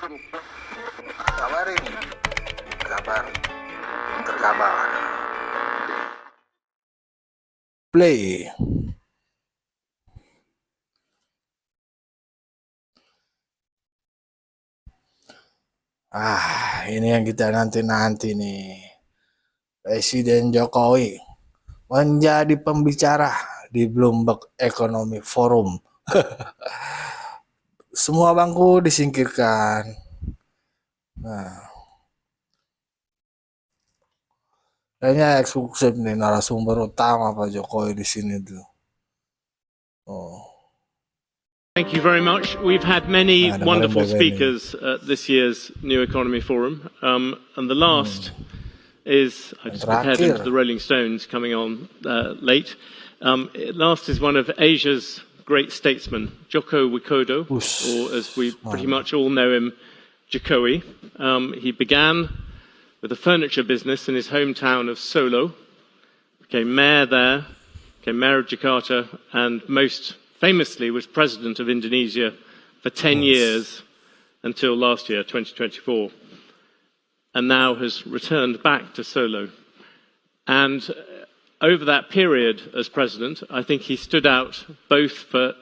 Kabar ini, kabar terkabar. Play. Ini yang kita nanti-nanti nih. Presiden Jokowi menjadi pembicara di Bloomberg Economic Forum. Semua bangku disingkirkan. Nah, kayaknya eksklusif nih narasumber utama Pak Jokowi di sini tuh. Thank you very much. We've had many wonderful speakers at this year's New Economy Forum, and the last is, I just compared him to the Rolling Stones coming on late. Last is one of Asia's great statesmen, Joko Widodo, or as we pretty much all know him, Jokowi. He began with a furniture business in his hometown of Solo, became mayor there, became mayor of Jakarta, and most famously was president of Indonesia for 10 years until last year, 2024, and now has returned back to Solo. And over that period as president, I think he stood out both for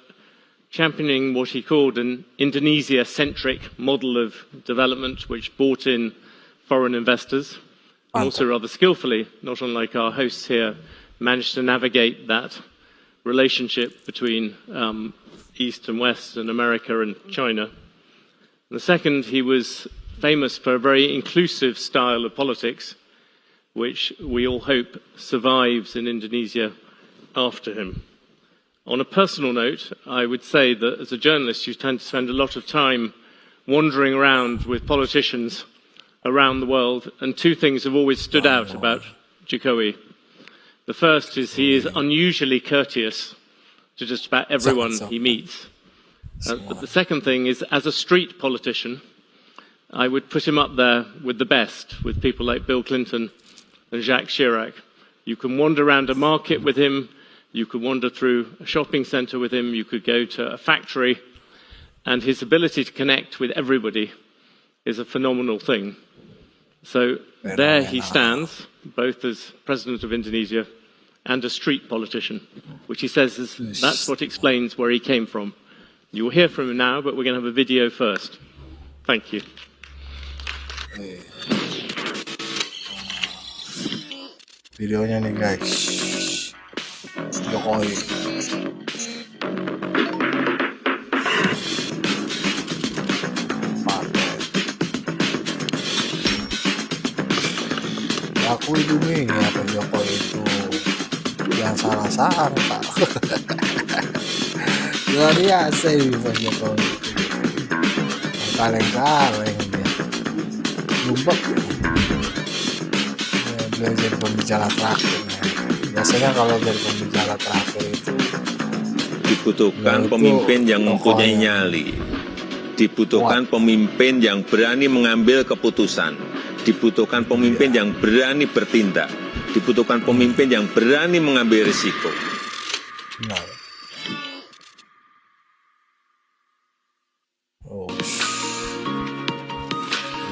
championing what he called an Indonesia-centric model of development, which brought in foreign investors, and also rather skillfully, not unlike our hosts here, managed to navigate that relationship between East and West and America and China. And the second, he was famous for a very inclusive style of politics, which we all hope survives in Indonesia after him. On a personal note, I would say that as a journalist, you tend to spend a lot of time wandering around with politicians around the world, and two things have always stood out about Jokowi. The first is he is unusually courteous to just about everyone he meets. But the second thing is, as a street politician, I would put him up there with the best, with people like Bill Clinton and Jacques Chirac. You can wander around a market with him, you could wander through a shopping centre with him, you could go to a factory, and his ability to connect with everybody is a phenomenal thing. So there he stands, both as President of Indonesia and a street politician, which he says that's what explains where he came from. You will hear from him now, but we're going to have a video first. Thank you. Videonya nih guys, Jokowi. Aku ini Pak Jokowi itu yang salah Pak. Luar biasa ini Pak Jokowi. Kaleng-kaleng dia. Lumbek. Beliau jadi pembicara terakhir. Biasanya kalau jadi pembicara terakhir itu dibutuhkan pemimpin yang mempunyai nyali. Dibutuhkan pemimpin yang berani mengambil keputusan. Dibutuhkan pemimpin yang berani bertindak. Dibutuhkan pemimpin yang berani mengambil risiko.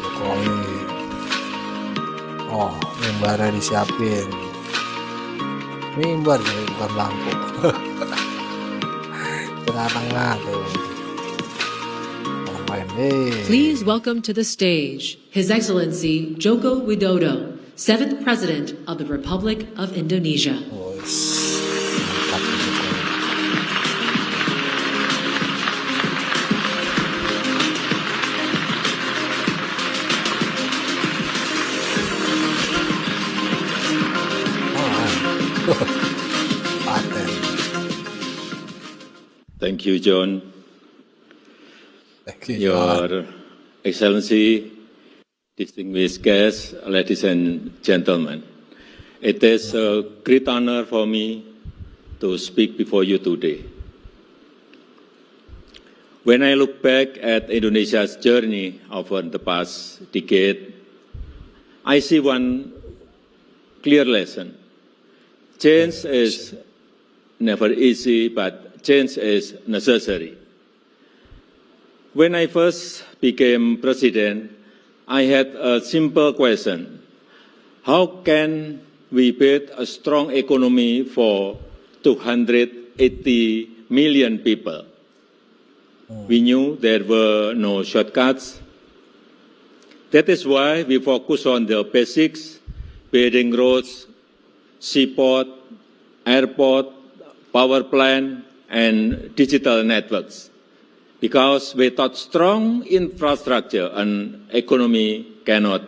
Jokowi. Mimbarnya disiapin. Mimbar jadi bukan lampu. Tengah-tengah tuh. Please welcome to the stage His Excellency Joko Widodo, 7th President of the Republic of Indonesia. Thank you, John. Your Excellency, distinguished guests, ladies and gentlemen, it is a great honor for me to speak before you today. When I look back at Indonesia's journey over the past decade, I see one clear lesson. Change is never easy, but change is necessary. When I first became president, I had a simple question. How can we build a strong economy for 280 million people? We knew there were no shortcuts. That is why we focus on the basics, building roads, seaport, airport, power plant, and digital networks. Because without strong infrastructure, an economy cannot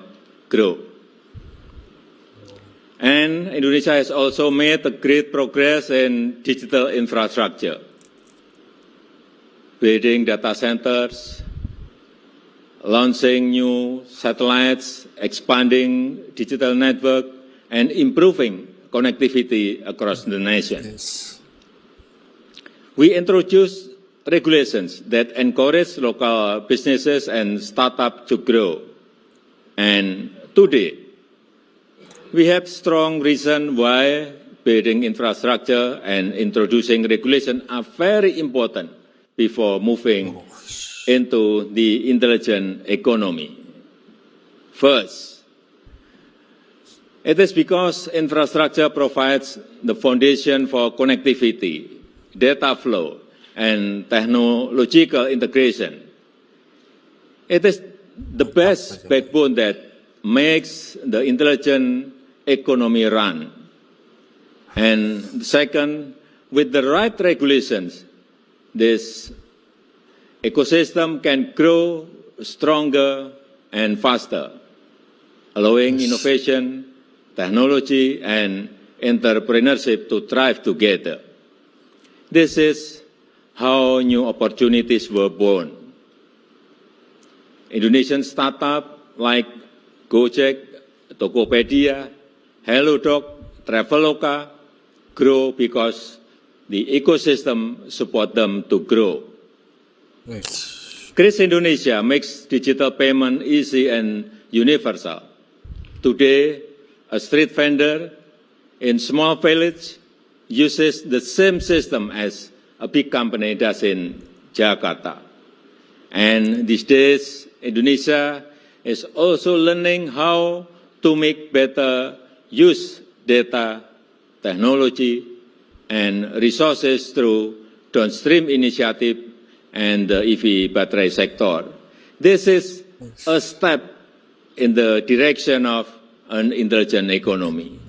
grow. And Indonesia has also made a great progress in digital infrastructure, building data centers, launching new satellites, expanding digital network, and improving connectivity across the nation. Yes. We introduced regulations that encourage local businesses and startups to grow. And today, we have strong reason why building infrastructure and introducing regulation are very important before moving into the intelligent economy. First, it is because infrastructure provides the foundation for connectivity, data flow, and technological integration. It is the best backbone that makes the intelligent economy run. And second, with the right regulations, this ecosystem can grow stronger and faster, allowing innovation, technology, and entrepreneurship to thrive together. This is how new opportunities were born. Indonesian startups like Gojek, Tokopedia, HelloDoc, Traveloka grow because the ecosystem supports them to grow. Yes. Kris Indonesia makes digital payment easy and universal. Today, a street vendor in small village uses the same system as a big company does in Jakarta. And these days, Indonesia is also learning how to make better use data, technology, and resources through downstream initiative and the EV battery sector. This is a step in the direction of an intelligent economy.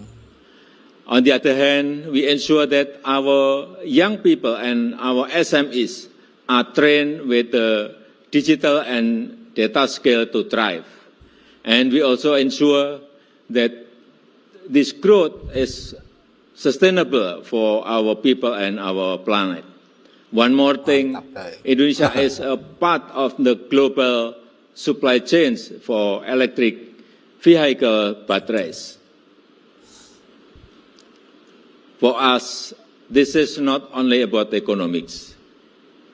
On the other hand, we ensure that our young people and our SMEs are trained with the digital and data skill to thrive. And we also ensure that this growth is sustainable for our people and our planet. One more thing, Indonesia is a part of the global supply chains for electric vehicle batteries. For us, this is not only about economics.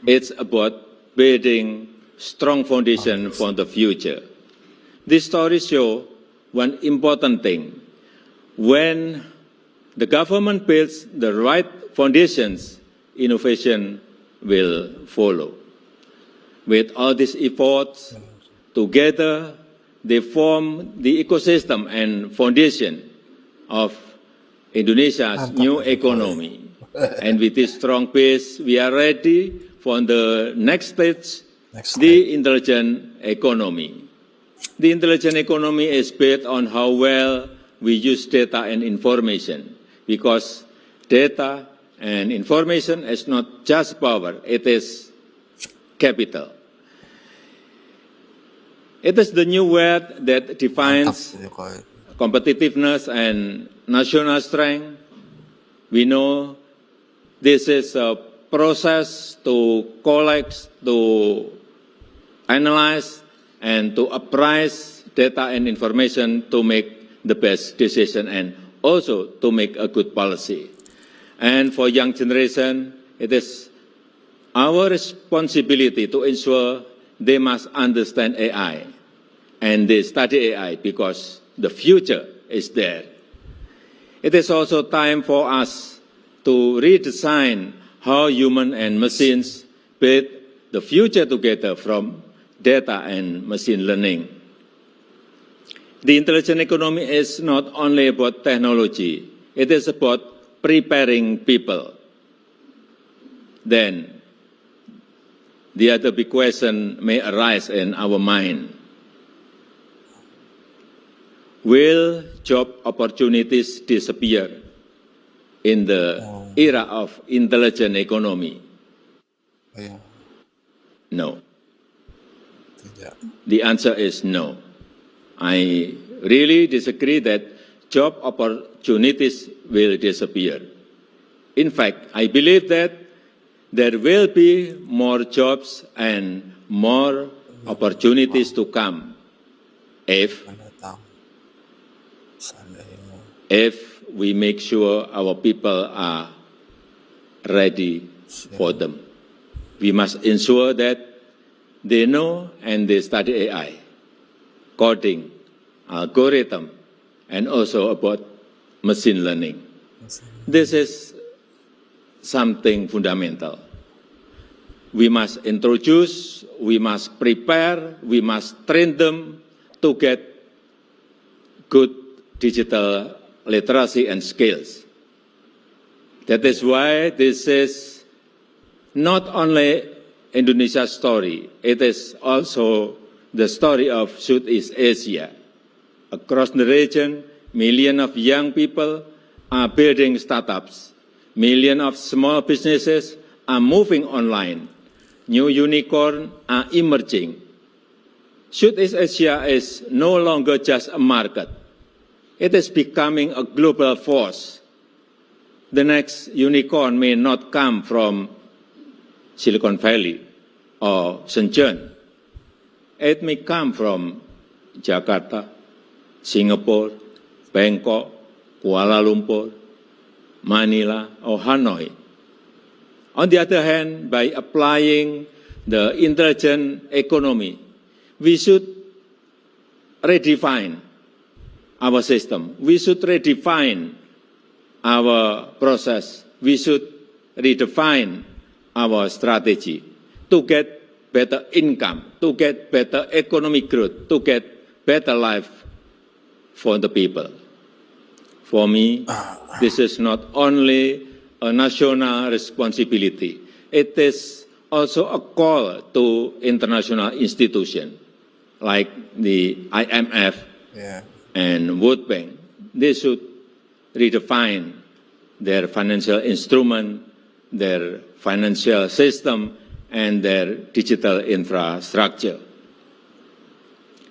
It's about building strong foundation for the future. This story shows one important thing. When the government builds the right foundations, innovation will follow. With all these efforts, together they form the ecosystem and foundation of Indonesia's new economy. And with this strong base, we are ready for the next stage, the intelligent economy. The intelligent economy is based on how well we use data and information, because data and information is not just power, it is capital. It is the new word that defines competitiveness and national strength. We know this is a process to collect, to analyze, and to appraise data and information to make the best decision and also to make a good policy. And for young generation, it is our responsibility to ensure they must understand AI and they study AI because the future is there. It is also time for us to redesign how human and machines build the future together from data and machine learning. The intelligent economy is not only about technology, it is about preparing people. Then, the other big question may arise in our mind. Will job opportunities disappear in the era of intelligent economy? No. Tidak. The answer is no. I really disagree that job opportunities will disappear. In fact, I believe that there will be more jobs and more opportunities to come if we make sure our people are ready for them. We must ensure that they know and they study AI, coding, algorithm, and also about machine learning. This is something fundamental. We must introduce, we must prepare, we must train them to get good digital literacy and skills. That is why this is not only Indonesia's story, it is also the story of Southeast Asia. Across the region, millions of young people are building startups. Millions of small businesses are moving online. New unicorns are emerging. Southeast Asia is no longer just a market. It is becoming a global force. The next unicorn may not come from Silicon Valley or Shenzhen. It may come from Jakarta, Singapore, Bangkok, Kuala Lumpur, Manila, or Hanoi. On the other hand, by applying the intelligent economy, we should redefine our system. We should redefine our process. We should redefine our strategy to get better income, to get better economic growth, to get better life for the people. For me, this is not only a national responsibility, it is also a call to international institutions like the IMF and World Bank. They should redefine their financial instrument, their financial system, and their digital infrastructure.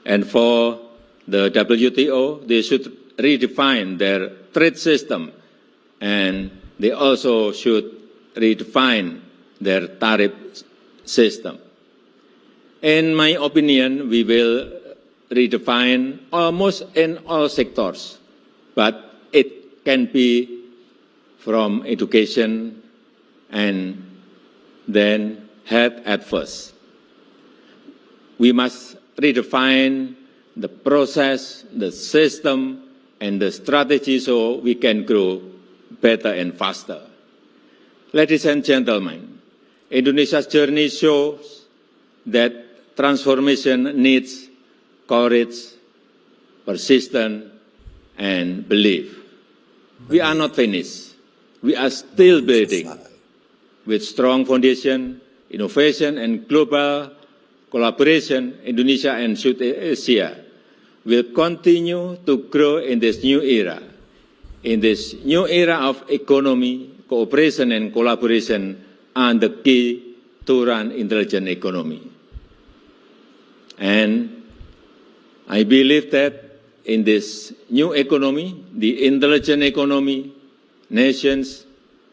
And for the WTO, they should redefine their trade system, and they also should redefine their tariff system. In my opinion, we will redefine almost in all sectors, but it can be from education and then health at first. We must redefine the process, the system, and the strategy so we can grow better and faster. Ladies and gentlemen, Indonesia's journey shows that transformation needs courage, persistence, and belief. We are not finished. We are still building. With strong foundation, innovation, and global collaboration, Indonesia and Southeast Asia will continue to grow in this new era. In this new era of economy, cooperation and collaboration are the key to run intelligent economy. And I believe that in this new economy, the intelligent economy, nations,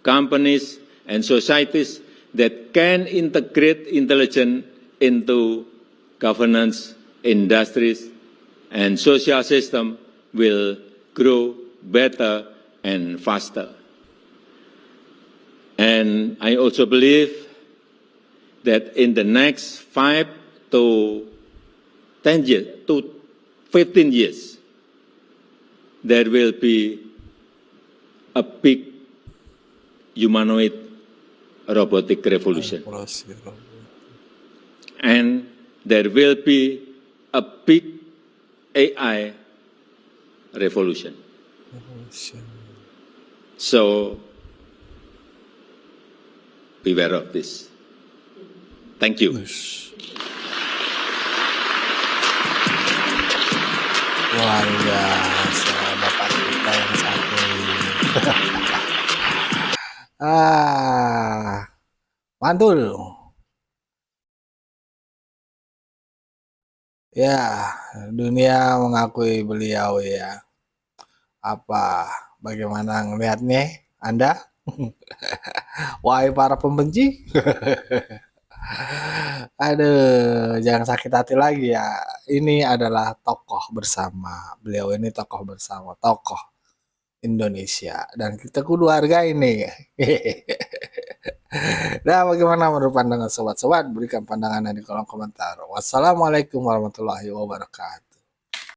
companies, and societies that can integrate intelligence into governance, industries, and social system will grow better and faster. And I also believe that in the next 5 to 10 years, to 15 years, there will be a big humanoid robotic revolution. and there will be a big AI revolution. So beware of this. Thank you. Luar biasa Bapak kita yang satu ini. Mantul. Ya, dunia mengakui beliau ya. Bagaimana ngelihatnya Anda? Wahai para pembenci. Aduh, jangan sakit hati lagi ya. Ini adalah tokoh bersama. Beliau ini tokoh bersama, tokoh Indonesia. Dan kita kudu hargai ini. Nah, bagaimana menurut pandangan sobat-sobat? Berikan pandangannya di kolom komentar. Wassalamualaikum warahmatullahi wabarakatuh.